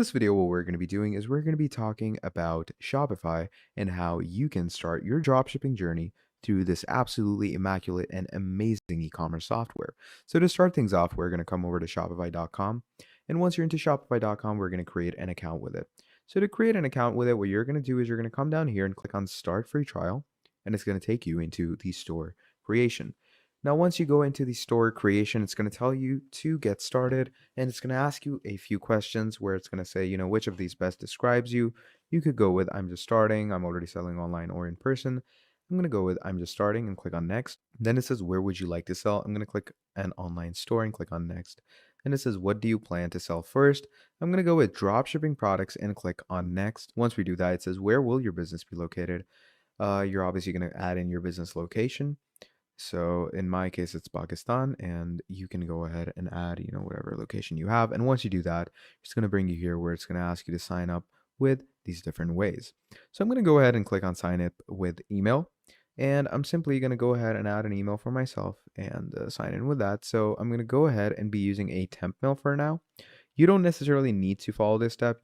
this video, what we're going to be doing is we're going to be talking about Shopify and how you can start your dropshipping journey through this absolutely immaculate and amazing e-commerce software. So to start things off, we're going to come over to shopify.com. And once you're into shopify.com, we're going to create an account with it. So to create an account with it, what you're going to do is you're going to come down here and click on Start Free Trial, and it's going to take you into the store creation. Now, once you go into the store creation, it's going to tell you to get started, and it's going to ask you a few questions where it's going to say, which of these best describes you. You could go with I'm just starting, I'm already selling online or in person. I'm going to go with I'm just starting and click on next. Then it says, where would you like to sell? I'm going to click an online store and click on next. And it says, what do you plan to sell first? I'm going to go with dropshipping products and click on next. Once we do that, it says, where will your business be located? You're obviously going to add in your business location. So in my case, it's Pakistan, and you can go ahead and add, whatever location you have. And once you do that, it's going to bring you here where it's going to ask you to sign up with these different ways. So I'm going to go ahead and click on sign up with email. And I'm simply going to go ahead and add an email for myself and sign in with that. So I'm going to go ahead and be using a temp mail for now. You don't necessarily need to follow this step.